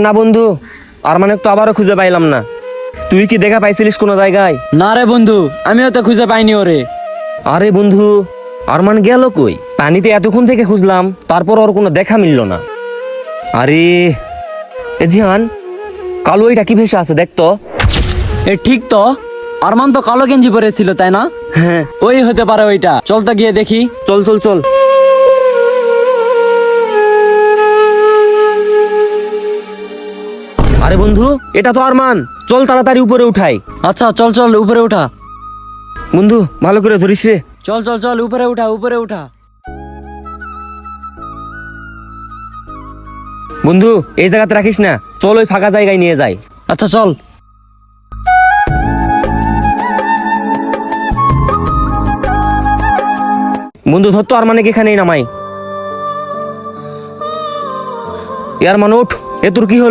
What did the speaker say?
না বন্ধু, আরমানে তো আবারও খুঁজে পাইলাম না। তুই কি দেখা পাইছিলিস কোনো জায়গায়? না রে বন্ধু, আমিও তো খুঁজে পাইনি ওরে। আরে বন্ধু, আরমান গেল কই? পানিতে এতক্ষণ থেকে খুঁজলাম, তারপর ওর কোনো দেখা মিলল না। আরে এ জিহান, কালো এটা কি ভেসে আছে দেখ তো। এ ঠিক তো, আরমান তো কালো গেঞ্জি পরেছিল তাই না? হ্যাঁ, ওই হতে পারে ওইটা, চল তো গিয়ে দেখি। চল চল চল। আরে বন্ধু, এটা তো আরমান, চল তাড়াতাড়ি উপরে উঠাই। আচ্ছা চল চল উপরে উঠা। বন্ধু ভালো করে ধরিস রে। চল চল চল উপরে উঠা, উপরে উঠা। বন্ধু এই জায়গাতে রাখিস না, চল ওই ফাঁকা জায়গায় নিয়ে যাই। আচ্ছা চল। বন্ধু ধর তো আরমানে এখানেই নামাই। ইয়ার মান ওঠ, এ তোর কি হলো?